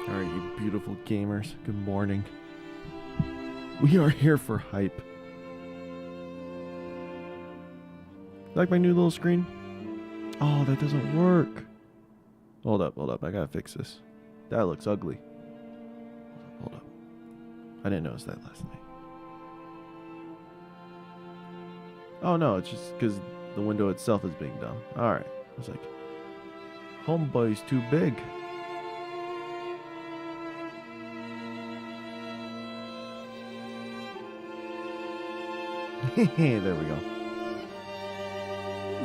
Alright, you beautiful gamers. Good morning. We are here for hype. Like my new little screen? Oh, that doesn't work. Hold up. I gotta fix this. That looks ugly. Hold up. I didn't notice that last night. Oh no, it's just because the window itself is being done. Alright. I was like, homeboy's too big. There we go.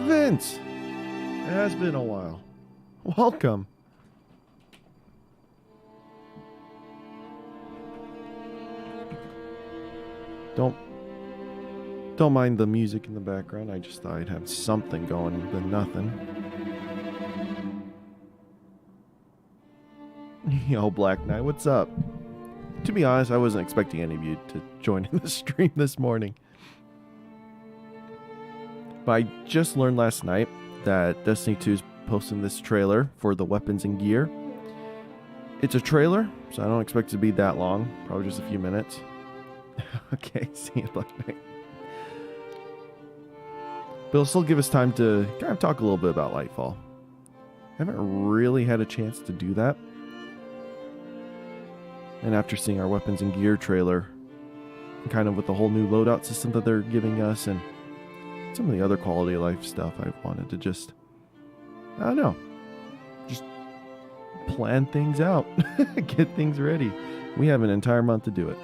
Vince! It has been a while. Welcome. Don't mind the music in the background. I just thought I'd have something going than nothing. Yo, Black Knight, what's up? To be honest, I wasn't expecting any of you to join in the stream this morning. But I just learned last night that Destiny 2 is posting this trailer for the weapons and gear. It's a trailer, so I don't expect it to be that long. Probably just a few minutes. Okay, see you, Black Knight. But it'll still give us time to kind of talk a little bit about Lightfall. I haven't really had a chance to do that. And after seeing our weapons and gear trailer, and kind of with the whole new loadout system that they're giving us, and some of the other quality of life stuff, I wanted to just, I don't know, just plan things out, get things ready. We have an entire month to do it.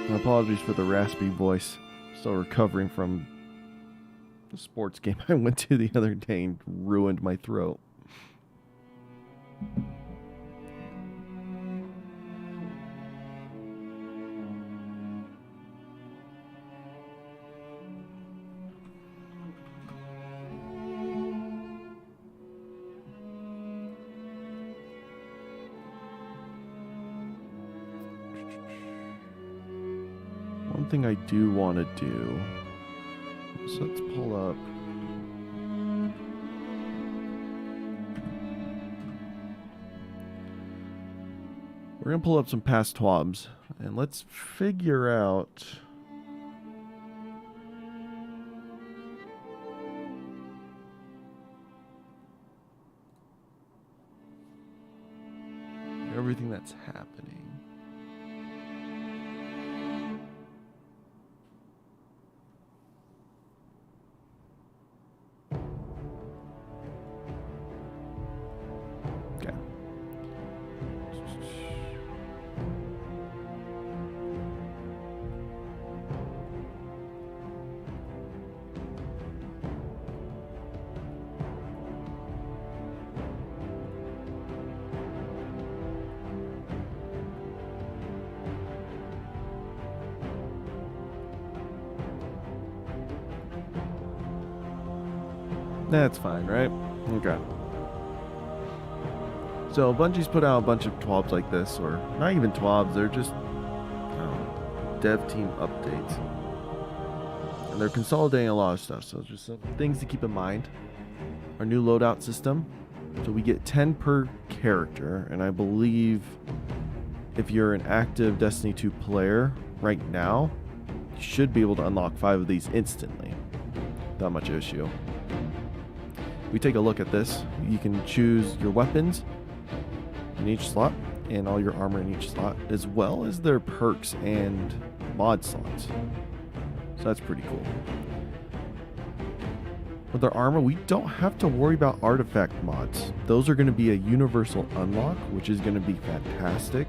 My apologies for the raspy voice. Still recovering from the sports game I went to the other day and ruined my throat. One thing I do want to do, so let's pull up. We're going to pull up some past TWABs, and let's figure out everything that's happening. That's fine, right? Okay. So Bungie's put out a bunch of TWABs like this, or not even TWABs, they're just dev team updates. And they're consolidating a lot of stuff, so just some things to keep in mind. Our new loadout system. So we get 10 per character, and I believe if you're an active Destiny 2 player right now, you should be able to unlock 5 of these instantly. Not much issue. We take a look at this. You can choose your weapons in each slot and all your armor in each slot, as well as their perks and mod slots. So that's pretty cool. With our armor, we don't have to worry about artifact mods. Those are going to be a universal unlock, which is going to be fantastic.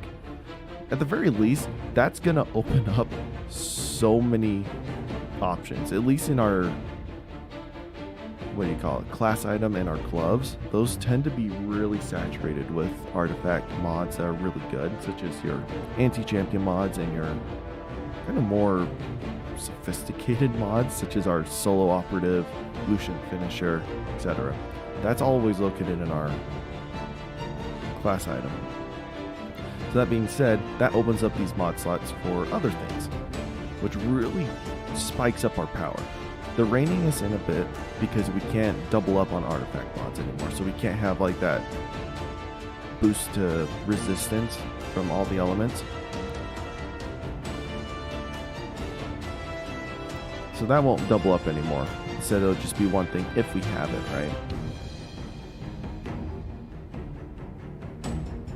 At the very least, that's going to open up so many options, at least in our, what do you call it, class item and our gloves. Those tend to be really saturated with artifact mods that are really good, such as your anti-champion mods and your kind of more sophisticated mods, such as our solo operative, Lucian finisher, etc. That's always located in our class item. So that being said, that opens up these mod slots for other things, which really spikes up our power. They're reining us in a bit because we can't double up on artifact mods anymore. So we can't have like that boost to resistance from all the elements. So that won't double up anymore. Instead, it'll just be one thing if we have it, right?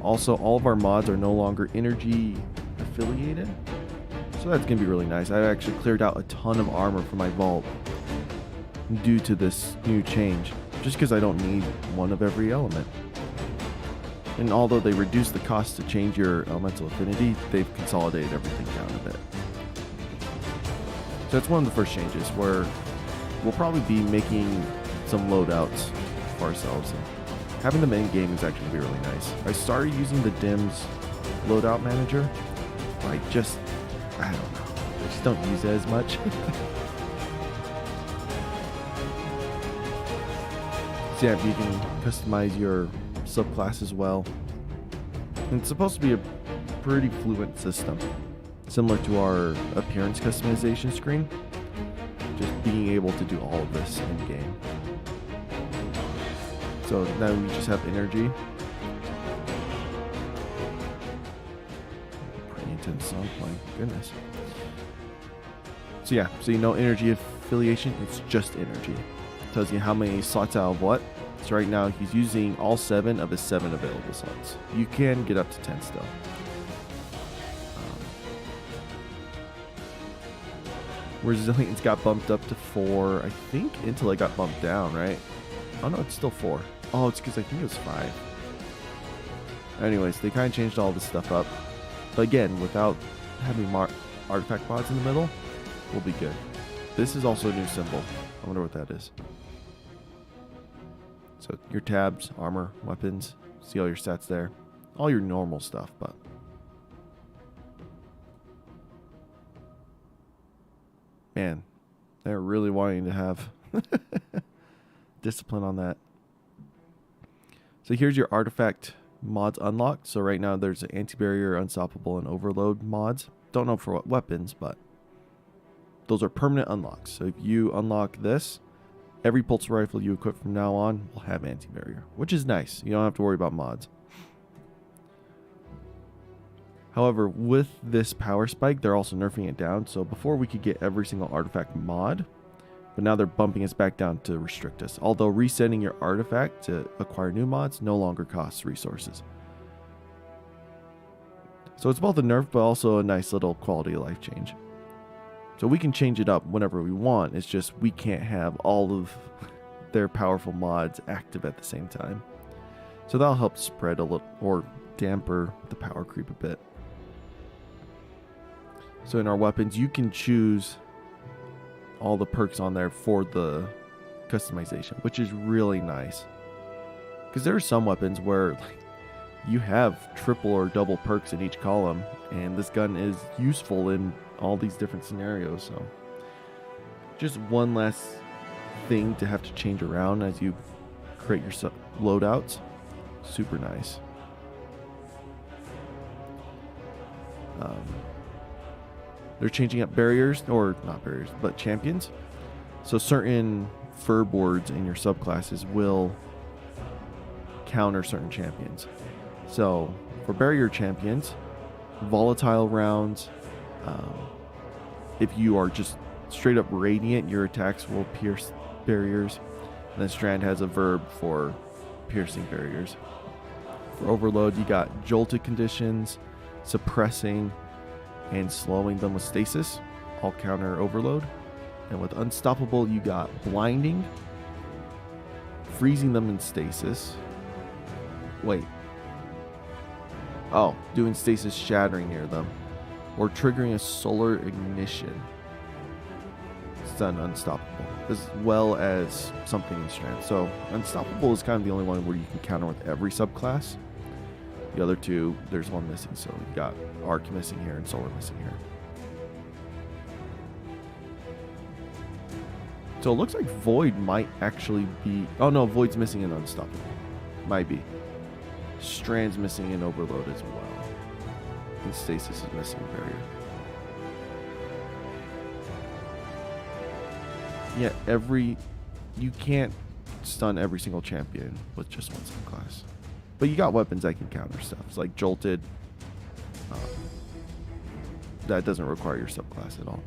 Also, all of our mods are no longer energy affiliated. So that's going to be really nice. I actually cleared out a ton of armor from my vault due to this new change. Just because I don't need one of every element. And although they reduced the cost to change your elemental affinity, they've consolidated everything down a bit. So that's one of the first changes where we'll probably be making some loadouts for ourselves. And having them in game is actually going to be really nice. I started using the DIMS loadout manager. I don't know. I just don't use it as much. So yeah, you can customize your subclass as well. And it's supposed to be a pretty fluent system. Similar to our appearance customization screen. Just being able to do all of this in game. So now we just have energy. Pretty intense song playing, goodness. So yeah, so you know energy affiliation, it's just energy. It tells you how many slots out of what. So right now he's using all 7 of his 7 available slots. You can get up to 10 still. Resilience got bumped up to 4. I think Intellect got bumped down, right? Oh no, it's still 4. Oh, it's because I think it was 5. Anyways, they kind of changed all this stuff up. But again, without having artifact mods in the middle, we'll be good. This is also a new symbol. I wonder what that is. So your tabs, armor, weapons, see all your stats there. All your normal stuff, but man, they're really wanting to have discipline on that. So here's your artifact mods unlocked. So right now there's an anti-barrier, unstoppable, and overload mods. Don't know for what weapons, but those are permanent unlocks. So if you unlock this, every pulse rifle you equip from now on will have anti-barrier, which is nice. You don't have to worry about mods. However, with this power spike, they're also nerfing it down. So before we could get every single artifact mod, but now they're bumping us back down to restrict us. Although resetting your artifact to acquire new mods no longer costs resources. So it's both a nerf, but also a nice little quality of life change. So we can change it up whenever we want. It's just we can't have all of their powerful mods active at the same time. So that'll help spread a little or damper the power creep a bit. So in our weapons, you can choose all the perks on there for the customization, which is really nice. Because there are some weapons where you have triple or double perks in each column, and this gun is useful in all these different scenarios. So just one less thing to have to change around as you create your loadouts. Super nice. They're changing up barriers, or not barriers, but champions. So certain fur boards in your subclasses will counter certain champions. So for barrier champions, volatile rounds, if you are just straight up radiant, your attacks will pierce barriers. And then Strand has a verb for piercing barriers. For overload, you got jolted conditions, suppressing, and slowing them with stasis, all counter overload. And with unstoppable, you got blinding, freezing them in stasis. Wait. Oh, doing stasis shattering near them, or triggering a solar ignition. It's done unstoppable, as well as something in strength. So unstoppable is kind of the only one where you can counter with every subclass. The other two, there's one missing, so we got arc missing here and solar missing here. So it looks like void might actually be, oh no, void's missing in unstoppable. Might be. Strand's missing in overload as well. And stasis is missing barrier. Yeah, you can't stun every single champion with just one subclass. But you got weapons that can counter stuff. It's like Jolted. That doesn't require your subclass at all.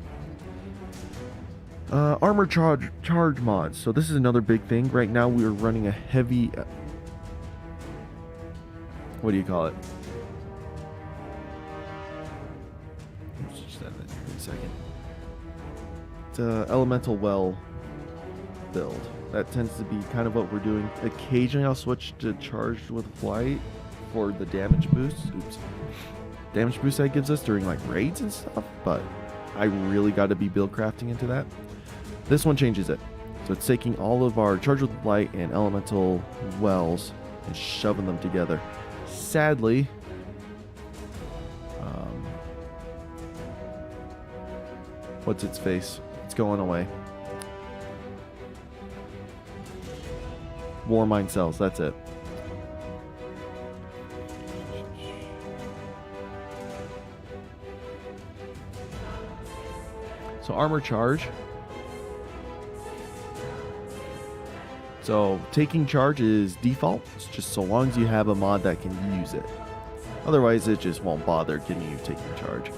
Armor charge mods. So this is another big thing. Right now we are running a heavy... what do you call it? Let's just add that here in a second. It's a elemental well build. That tends to be kind of what we're doing. Occasionally I'll switch to charged with flight for the damage boost. Oops. Damage boost that gives us during like raids and stuff, but I really got to be build crafting into that. This one changes it. So it's taking all of our charged with light and elemental wells and shoving them together. Sadly, what's its face? It's going away. War Mine Cells, that's it. So armor charge. So taking charge is default. It's just so long as you have a mod that can use it. Otherwise, it just won't bother getting you taking charge.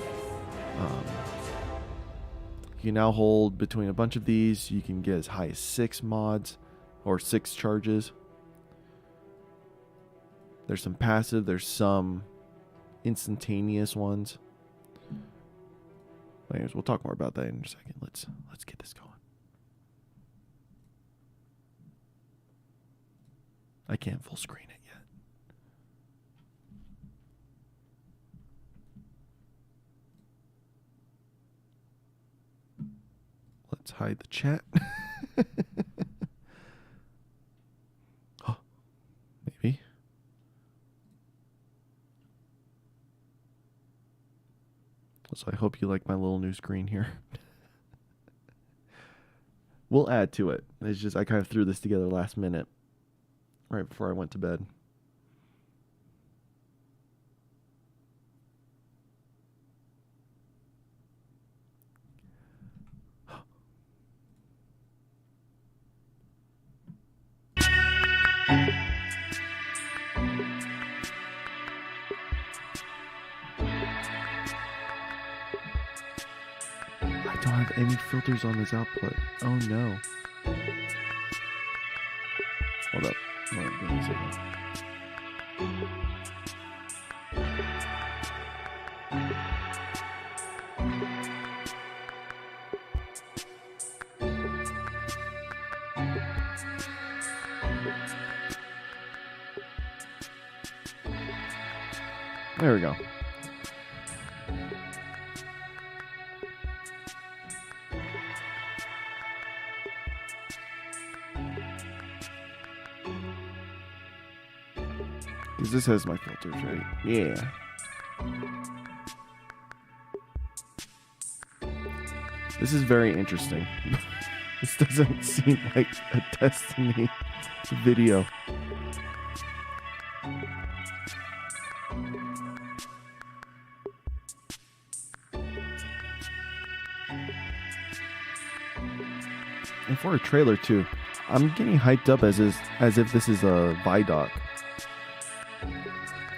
You can now hold between a bunch of these. You can get as high as 6 mods or 6 charges. There's some passive. There's some instantaneous ones. Anyways, we'll talk more about that in a second. Let's get this going. I can't full screen it yet. Let's hide the chat. Oh, maybe. So I hope you like my little new screen here. We'll add to it. It's just I kind of threw this together last minute, right before I went to bed. I don't have any filters on this output. Oh no. Hold up. Hold on, give me a second. There we go. Because this has my filters, right? Yeah. This is very interesting. This doesn't seem like a Destiny video. And for a trailer too, I'm getting hyped up as if this is a VOD,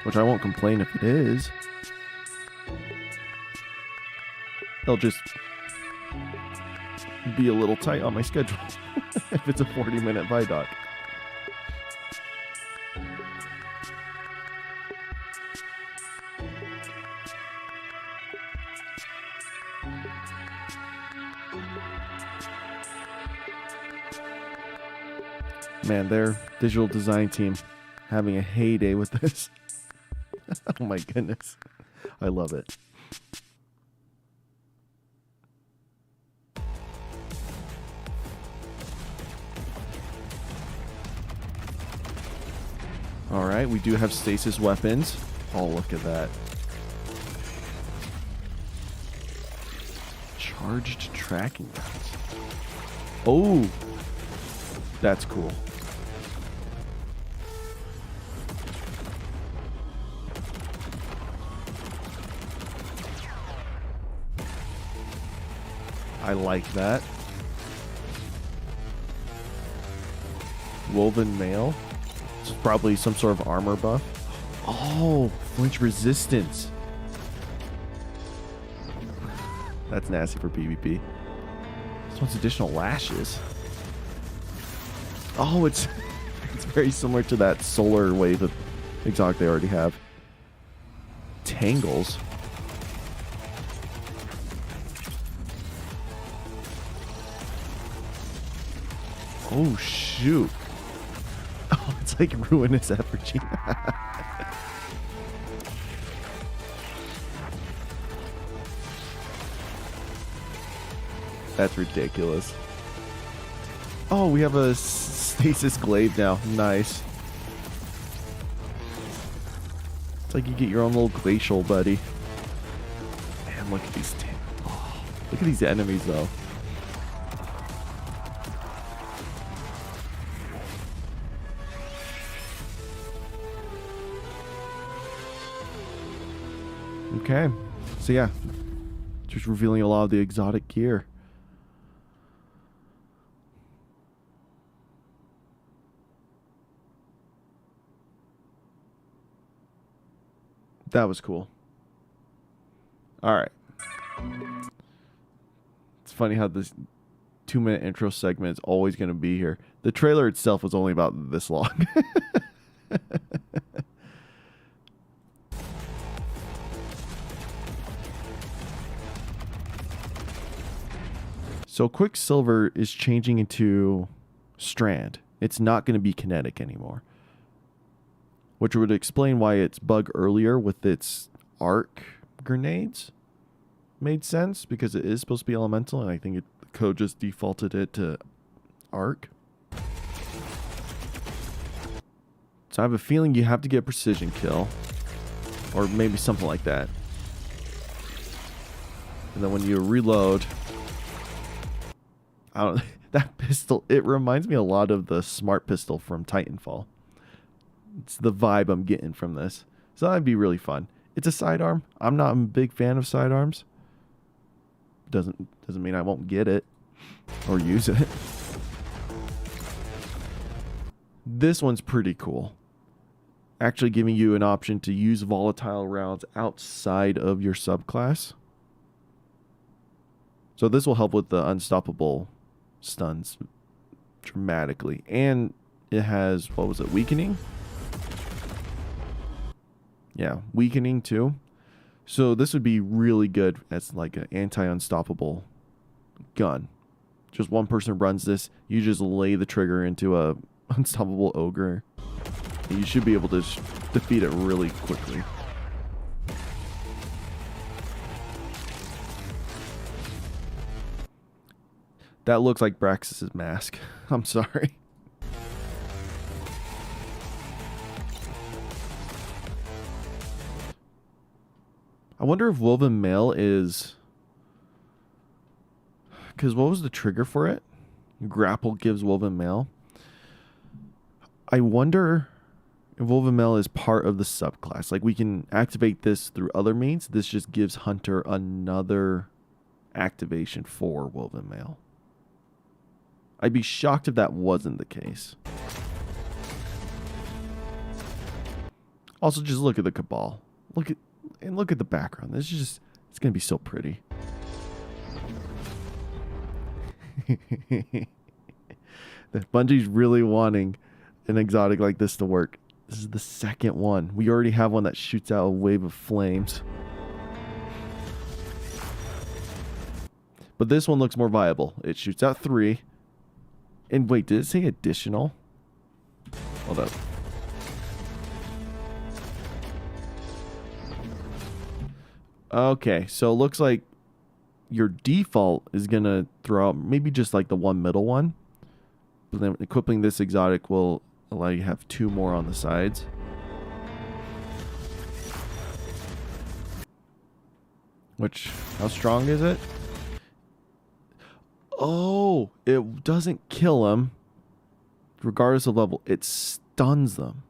which I won't complain if it is. They'll just be a little tight on my schedule if it's a 40-minute VOD. Man, their digital design team having a heyday with this. Oh my goodness. I love it. All right, we do have stasis weapons. Oh, look at that. Charged tracking guns. Oh, that's cool. I like that. Woven mail. It's probably some sort of armor buff. Oh, flinch resistance. That's nasty for PvP. This one's additional lashes. Oh, it's very similar to that solar wave of exotic they already have. Tangles. Oh, shoot. Oh, it's like ruinous effigy. That's ridiculous. Oh, we have a stasis glaive now. Nice. It's like you get your own little glacial buddy. Man, look at these. Oh, look at these enemies, though. Okay. So, yeah. Just revealing a lot of the exotic gear. That was cool. All right. It's funny how this 2-minute intro segment is always going to be here. The trailer itself was only about this long. So Quicksilver is changing into Strand. It's not going to be kinetic anymore. Which would explain why its bug earlier with its arc grenades made sense, because it is supposed to be elemental, and I think the code just defaulted it to arc. So I have a feeling you have to get precision kill, or maybe something like that. And then when you reload, I don't. That pistol, it reminds me a lot of the smart pistol from Titanfall. It's the vibe I'm getting from this. So that'd be really fun. It's a sidearm. I'm not a big fan of sidearms. Doesn't mean I won't get it or use it. This one's pretty cool. Actually giving you an option to use volatile rounds outside of your subclass. So this will help with the unstoppable stuns dramatically. And it has, what was it, weakening? Yeah, weakening too. So this would be really good as like an anti-unstoppable gun. Just one person runs this. You just lay the trigger into a unstoppable ogre. And you should be able to defeat it really quickly. That looks like Braxis's mask. I'm sorry. I wonder if Woven Mail is... Because what was the trigger for it? Grapple gives Woven Mail. I wonder if Woven Mail is part of the subclass. Like, we can activate this through other means. This just gives Hunter another activation for Woven Mail. I'd be shocked if that wasn't the case. Also, just look at the Cabal. Look at the background. This is just, it's going to be so pretty. That Bungie's really wanting an exotic like this to work. This is the second one. We already have one that shoots out a wave of flames. But this one looks more viable. It shoots out 3. And wait, did it say additional? Hold up. Okay, so it looks like your default is going to throw out maybe just like the one middle one. But then equipping this exotic will allow you to have 2 more on the sides. Which, how strong is it? Oh, it doesn't kill them. Regardless of level, it stuns them.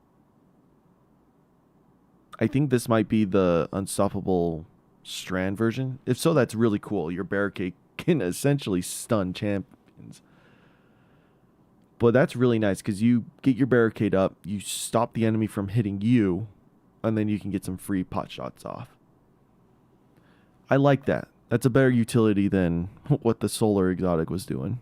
I think this might be the unstoppable Strand version. If so, that's really cool. Your barricade can essentially stun champions. But that's really nice because you get your barricade up, you stop the enemy from hitting you, and then you can get some free pot shots off. I like that. That's a better utility than what the solar exotic was doing.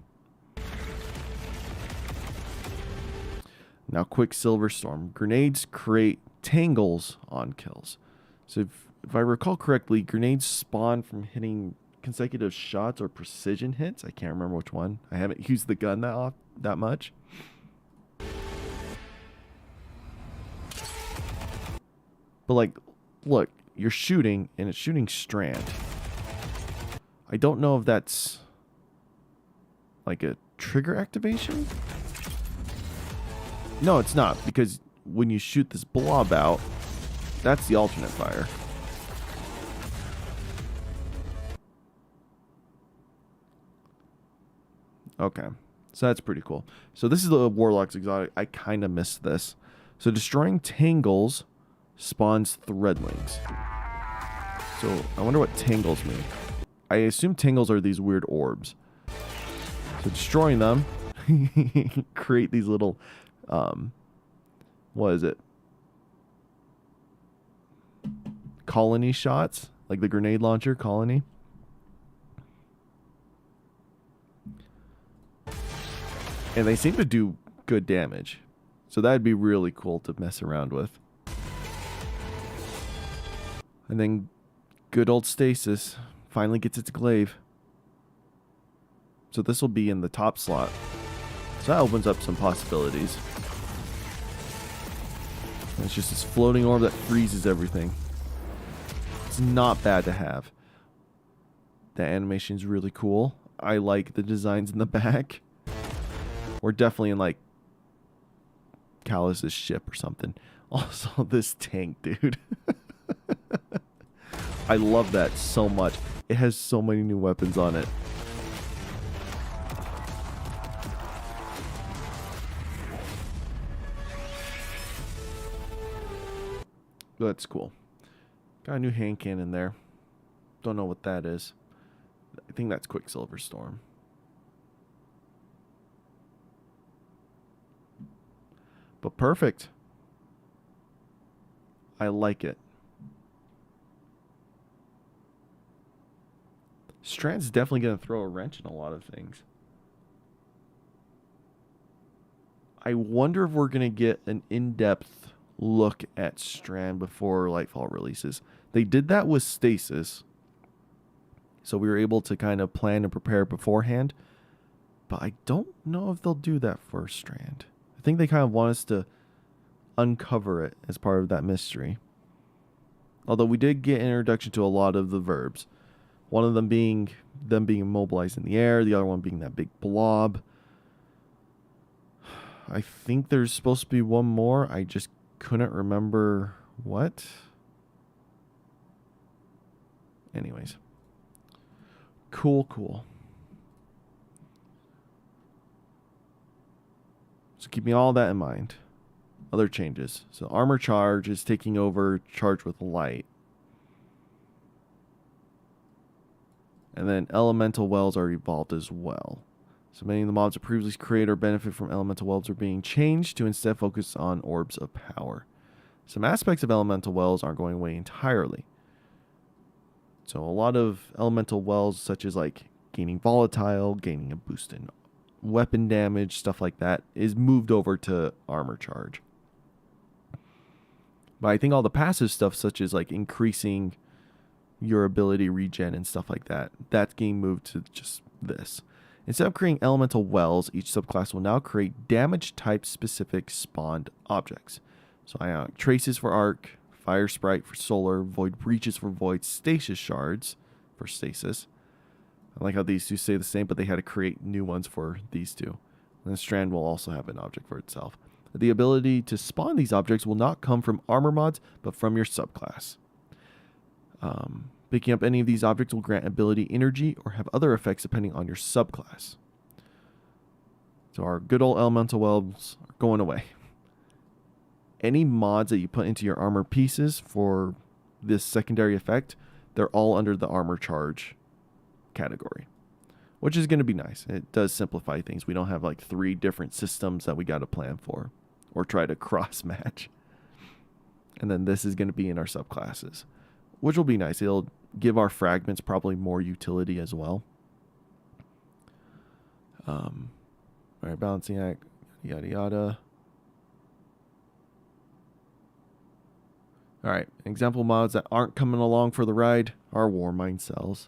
Now, Quicksilver Storm. Grenades create tangles on kills. So if I recall correctly, grenades spawn from hitting consecutive shots or precision hits. I can't remember which one. I haven't used the gun that much. But like, look, you're shooting and it's shooting strand. I don't know if that's like a trigger activation. No, it's not, because when you shoot this blob out, that's the alternate fire. Okay, so that's pretty cool. So this is the Warlock's exotic. I kind of missed this. So destroying tangles spawns threadlings. So I wonder what tangles mean. I assume tangles are these weird orbs. So destroying them, create these little, what is it? Colony shots, like the grenade launcher colony. And they seem to do good damage. So that'd be really cool to mess around with. And then good old stasis finally gets its glaive. So this will be in the top slot. So that opens up some possibilities. And it's just this floating orb that freezes everything. It's not bad to have. The animation's really cool. I like the designs in the back. We're definitely in like Callus's ship or something. Also, this tank, dude. I love that so much. It has so many new weapons on it. That's cool. Got a new hand cannon there. Don't know what that is. I think that's Quicksilver Storm. But perfect. I like it. Strand's definitely going to throw a wrench in a lot of things. I wonder if we're going to get an in-depth look at Strand before Lightfall releases. They did that with Stasis. So we were able to kind of plan and prepare beforehand. But I don't know if they'll do that for Strand. I think they kind of want us to uncover it as part of that mystery. Although we did get an introduction to a lot of the verbs. One of them being immobilized in the air. The other one being that big blob. I think there's supposed to be one more. I just couldn't remember what. Anyways. Cool. So keeping all that in mind. Other changes. So armor charge is taking over charge with light. And then elemental wells are evolved as well. So many of the mobs that previously created or benefit from elemental wells are being changed to instead focus on orbs of power. Some aspects of elemental wells aren't going away entirely. So a lot of elemental wells, such as like gaining volatile, gaining a boost in weapon damage, stuff like that, is moved over to armor charge. But I think all the passive stuff, such as like increasing your ability regen and stuff like that, that's getting moved to just this. Instead of creating elemental wells, each subclass will now create damage type specific spawned objects. So ionic traces for arc, fire sprite for solar, void breaches for void, stasis shards for stasis. I like how these two say the same, but they had to create new ones for these two. And the strand will also have an object for itself. The ability to spawn these objects will not come from armor mods, but from your subclass. Picking up any of these objects will grant ability energy or have other effects depending on your subclass. So our good old elemental wells are going away. Any mods that you put into your armor pieces for this secondary effect, they're all under the armor charge category. which is going to be nice. It does simplify things. We don't have like 3 different systems that we got to plan for or try to cross match. And then this is going to be in our subclasses, which will be nice. It'll give our fragments probably more utility as well. All right, balancing act, yada yada. All right, example mods that aren't coming along for the ride are Warmind cells.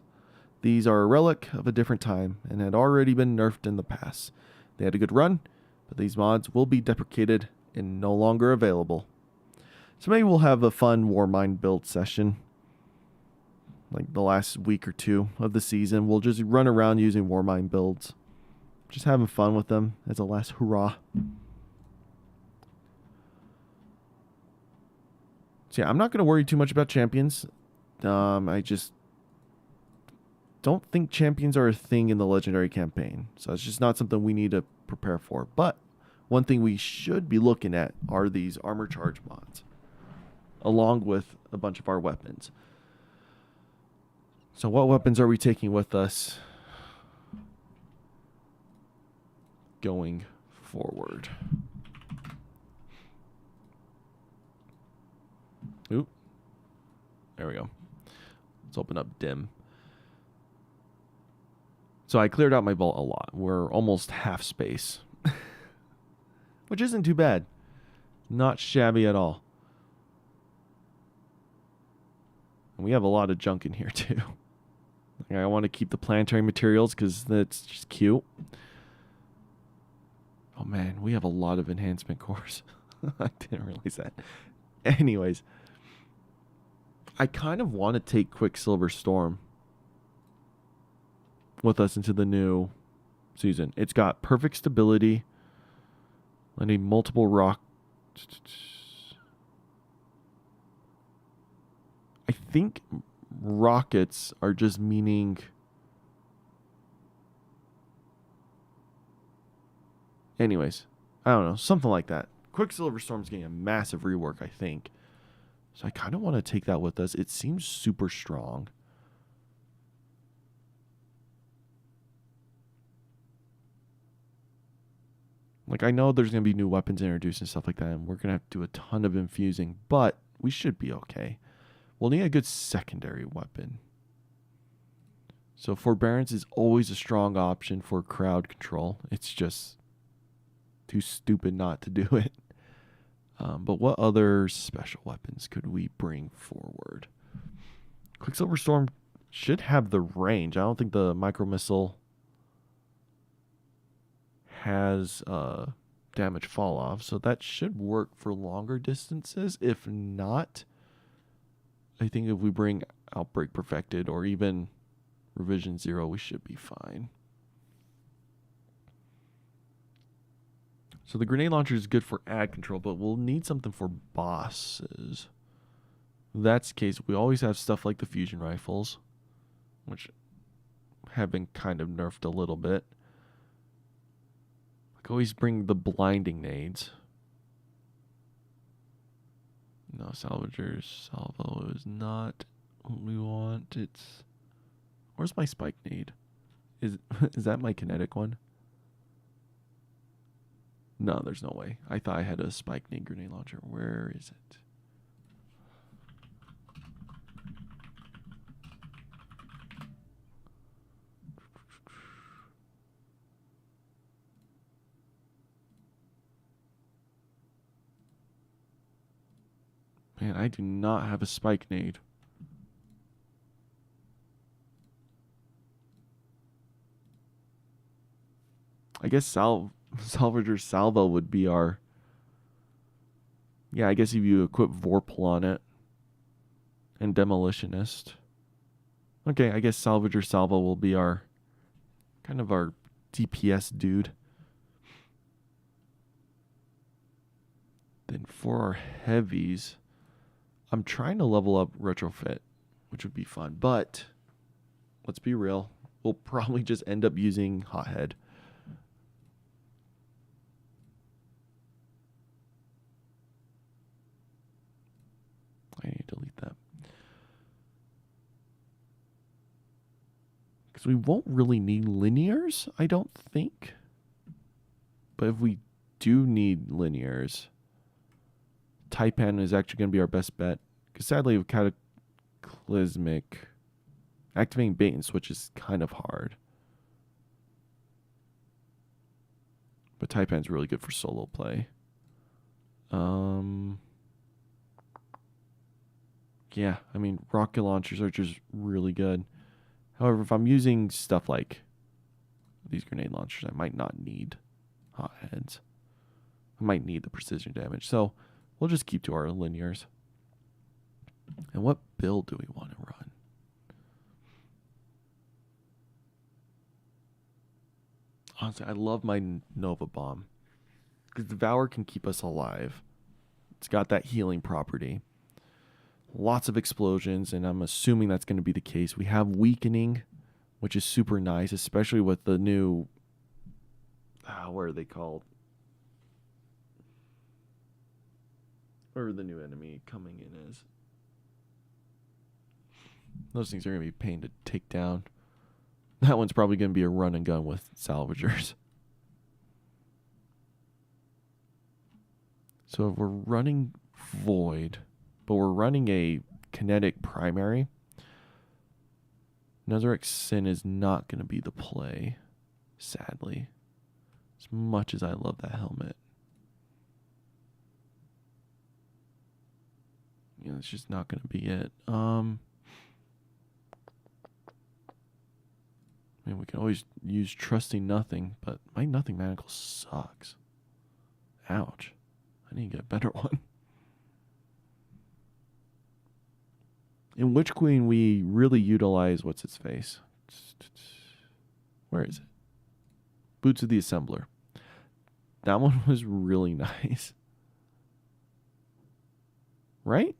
These are a relic of a different time and had already been nerfed in the past. They had a good run, but these mods will be deprecated and no longer available. So maybe we'll have a fun Warmind build session. Like the last week or 2 of the season, we'll just run around using Warmind builds. Just having fun with them as a last hurrah. So yeah, I'm not going to worry too much about champions. I just don't think champions are a thing in the legendary campaign. So it's just not something we need to prepare for. But one thing we should be looking at are these armor charge mods, along with a bunch of our weapons. So what weapons are we taking with us going forward? Oop. There we go. Let's open up dim. So I cleared out my vault a lot. We're almost half space, which isn't too bad. Not shabby at all. And we have a lot of junk in here too. I want to keep the planetary materials because that's just cute. Oh man, we have a lot of enhancement cores. I didn't realize that. Anyways, I kind of want to take Quicksilver Storm with us into the new season. It's got perfect stability. I need multiple rock. I think rockets are just meaning anyways, I don't know, something like that. Quicksilver Storm's getting a massive rework, I think. So I kind of want to take that with us. It seems super strong. Like, I know there's going to be new weapons introduced and stuff like that, and we're going to have to do a ton of infusing, but we should be okay. We'll need a good secondary weapon. So Forbearance is always a strong option for crowd control. It's just too stupid not to do it. But what other special weapons could we bring forward? Quicksilver Storm should have the range. I don't think the micro missile has damage fall off, so that should work for longer distances. If not, I think if we bring Outbreak Perfected or even Revision 0, we should be fine. So the grenade launcher is good for ad control, but we'll need something for bosses. If that's the case, we always have stuff like the fusion rifles, which have been kind of nerfed a little bit. I can always bring the blinding nades. No, Salvager's salvo is not what we want. It's... Where's my spike nade? Is that my kinetic one? No, there's no way. I thought I had a spike nade grenade launcher. Where is it? Man, I do not have a spike nade. I guess Salvager's salvo would be our... Yeah, I guess if you equip Vorpal on it and Demolitionist. Okay, I guess Salvager's salvo will be our... kind of our DPS dude. Then for our heavies, I'm trying to level up Retrofit, which would be fun. But, let's be real, we'll probably just end up using Hothead. I need to delete that. Because we won't really need linears, I don't think. But if we do need linears, Taipan is actually going to be our best bet. Because sadly, with Cataclysmic, activating bait and switch is kind of hard. But Taipan's really good for solo play. Yeah, I mean, rocket launchers are just really good. However, if I'm using stuff like these grenade launchers, I might not need hotheads. I might need the precision damage. So we'll just keep to our linears. And what build do we want to run? Honestly, I love my Nova Bomb. Because Devour can keep us alive. It's got that healing property. Lots of explosions, and I'm assuming that's going to be the case. We have weakening, which is super nice, especially with the new... what are they called? Or the new enemy coming in as. Those things are going to be a pain to take down. That one's probably going to be a run and gun with salvagers. So if we're running Void, but we're running a kinetic primary, Nezarec Sin is not going to be the play, sadly. As much as I love that helmet. Yeah, it's just not going to be it. I mean, we can always use Trusting Nothing, but my Nothing Manacle sucks. Ouch. I need to get a better one. In Witch Queen, we really utilize what's its face. Where is it? Boots of the Assembler. That one was really nice. Right?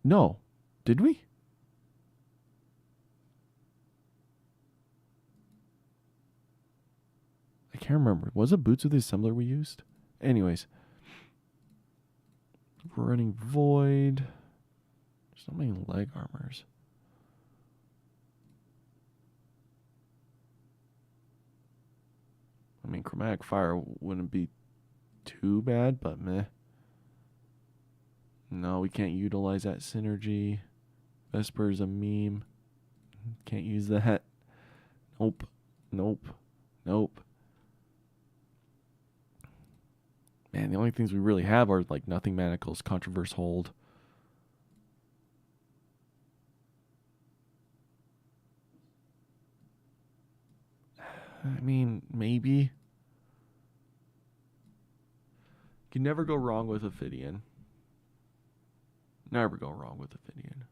No. Did we? I can't remember. Was it Boots of the Assembler we used? Anyways. We're running Void. There's not many leg armors. I mean, Chromatic Fire wouldn't be too bad, but meh. No, we can't utilize that synergy. Vesper is a meme. Can't use that. Nope. Nope. Nope. Man, the only things we really have are like Nothing Manacles, Controverse Hold. I mean, maybe. You can never go wrong with Ophidian. Never go wrong with Ophidian.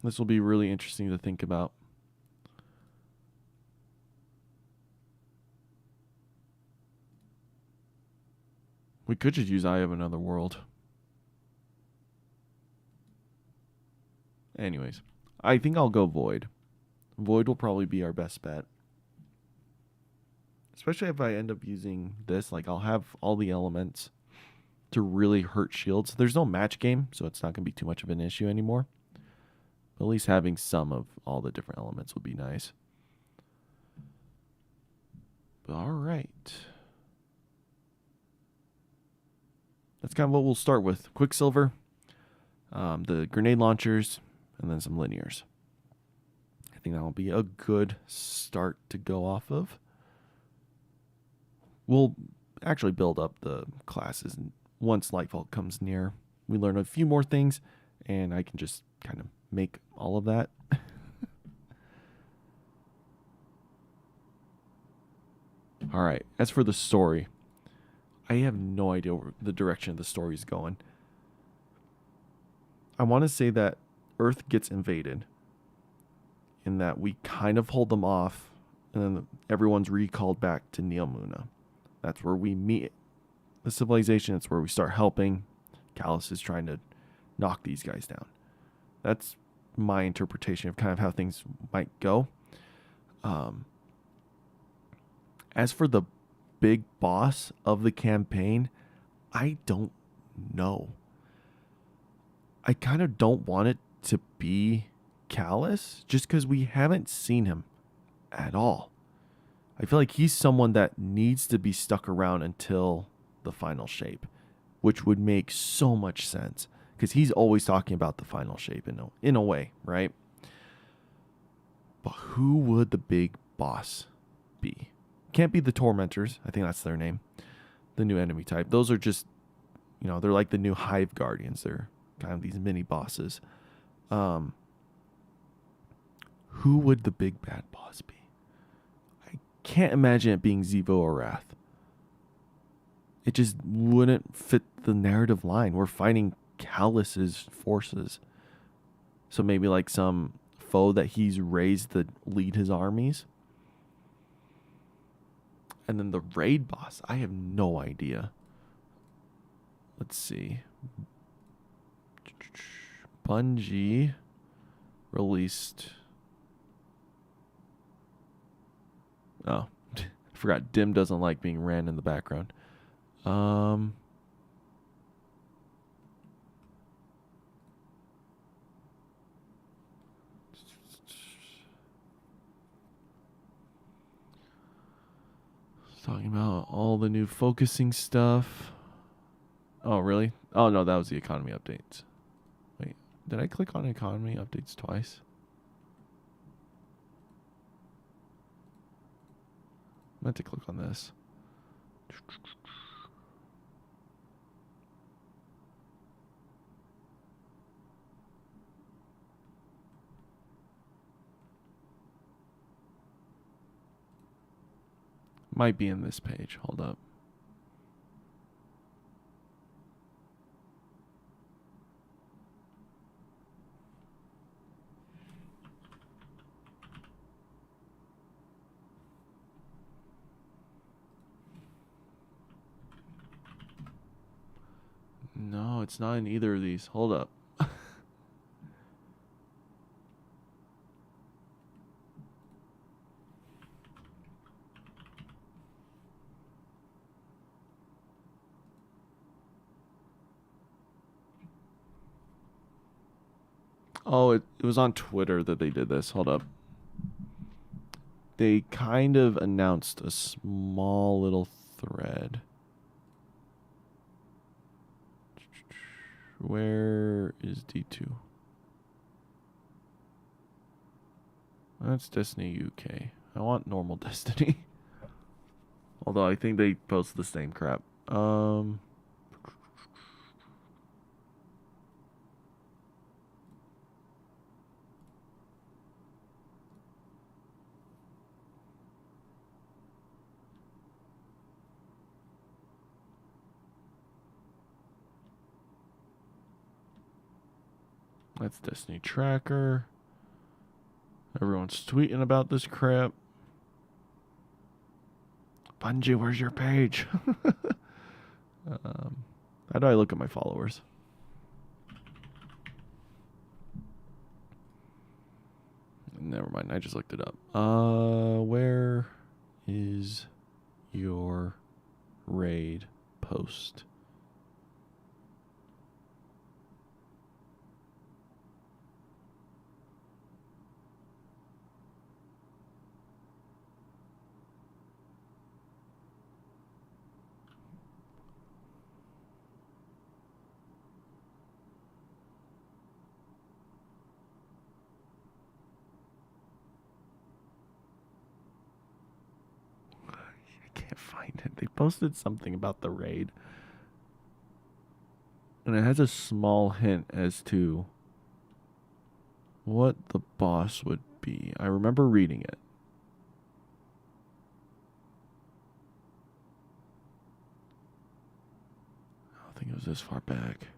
This will be really interesting to think about. We could just use Eye of Another World. Anyways, I think I'll go Void. Void will probably be our best bet. Especially if I end up using this. Like, I'll have all the elements to really hurt shields. There's no match game, so it's not going to be too much of an issue anymore. But at least having some of all the different elements would be nice. But all right. That's kind of what we'll start with. Quicksilver, the grenade launchers, and then some linears. I think that will be a good start to go off of. We'll actually build up the classes, and once Lightfall comes near, we learn a few more things, and I can just kind of make all of that. All right, as for the story, I have no idea where the direction of the story is going. I want to say that Earth gets invaded, in that we kind of hold them off, and then everyone's recalled back to Neomuna. That's where we meet the civilization. That's where we start helping. Callus is trying to knock these guys down. That's my interpretation of kind of how things might go. As for the big boss of the campaign, I don't know. I kind of don't want it to be Callus just because we haven't seen him at all. I feel like he's someone that needs to be stuck around until the final shape, which would make so much sense because he's always talking about the final shape in a way, right? But who would the big boss be? Can't be the Tormentors. I think that's their name. The new enemy type. Those are just, they're like the new Hive Guardians. They're kind of these mini bosses. Who would the big bad boss be? I can't imagine it being Zevo or Wrath. It just wouldn't fit the narrative line. We're fighting Callus's forces. So maybe like some foe that he's raised to lead his armies. And then the raid boss, I have no idea. Let's see. Bungie released... Oh, I forgot Dim doesn't like being ran in the background. Talking about all the new focusing stuff. Oh, really? Oh, no, that was the economy updates. Wait, did I click on economy updates twice? I meant to click on this. Might be in this page. Hold up. No, it's not in either of these. Hold up. Oh, it was on Twitter that they did this. Hold up. They kind of announced a small little thread. Where is D2? That's Destiny UK. I want normal Destiny. Although I think they post the same crap. That's Destiny Tracker. Everyone's tweeting about this crap. Bungie, where's your page? How do I look at my followers? Never mind, I just looked it up. Where is your raid post? Can't find it. They posted something about the raid. And it has a small hint as to what the boss would be. I remember reading it. I don't think it was this far back.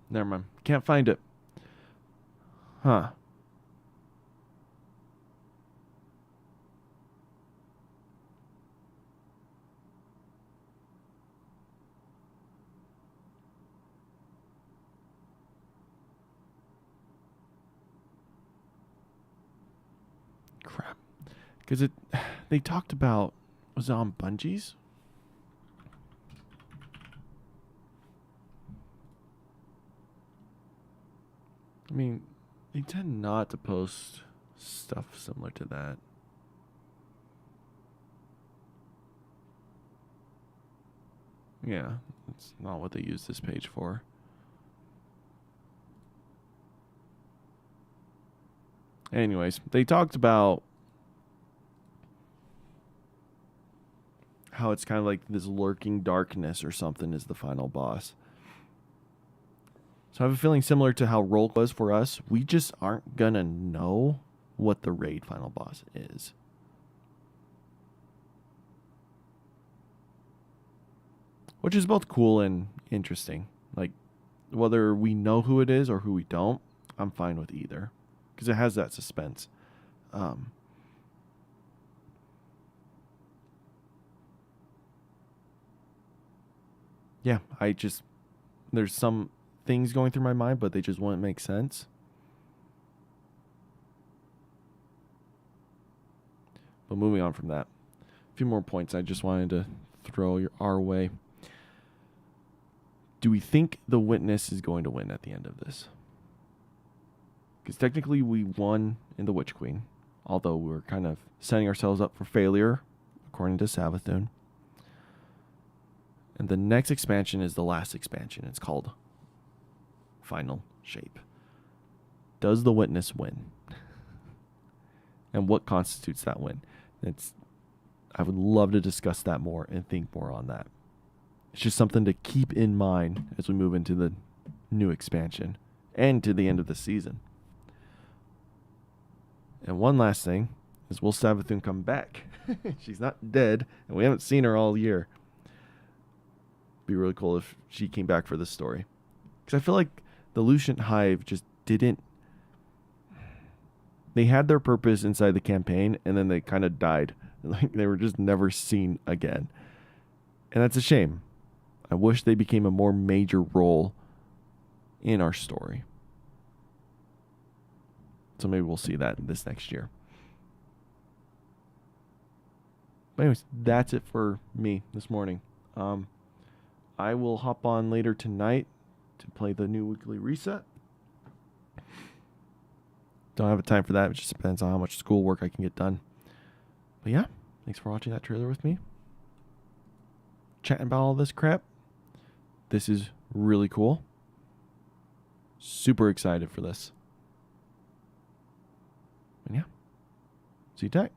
Never mind. Can't find it. Huh. Crap. Because they talked about, was it on Bungie's? I mean, they tend not to post stuff similar to that. Yeah, that's not what they use this page for. Anyways, they talked about how it's kind of like this lurking darkness or something is the final boss. So I have a feeling similar to how Roll was for us. We just aren't going to know what the raid final boss is. Which is both cool and interesting. Like, whether we know who it is or who we don't, I'm fine with either. Because it has that suspense. Yeah, there's some things going through my mind, but they just wouldn't make sense. But moving on from that, a few more points I just wanted to throw our way. Do we think the Witness is going to win at the end of this? Because technically we won in the Witch Queen, although we're kind of setting ourselves up for failure, according to Savathun. And the next expansion is the last expansion. It's called Final Shape. Does the Witness win? And what constitutes that win? I would love to discuss that more and think more on that. It's just something to keep in mind as we move into the new expansion and to the end of the season. And one last thing is, will Savathun come back? She's not dead, and we haven't seen her all year. Be really cool if she came back for this story. Because I feel like the Lucian Hive just didn't... They had their purpose inside the campaign, and then they kind of died. Like, they were just never seen again. And that's a shame. I wish they became a more major role in our story. So maybe we'll see that this next year. But anyways, that's it for me this morning. I will hop on later tonight to play the new weekly reset. Don't have a time for that. It just depends on how much schoolwork I can get done. But yeah, thanks for watching that trailer with me. Chatting about all this crap. This is really cool. Super excited for this. And yeah, see you tonight.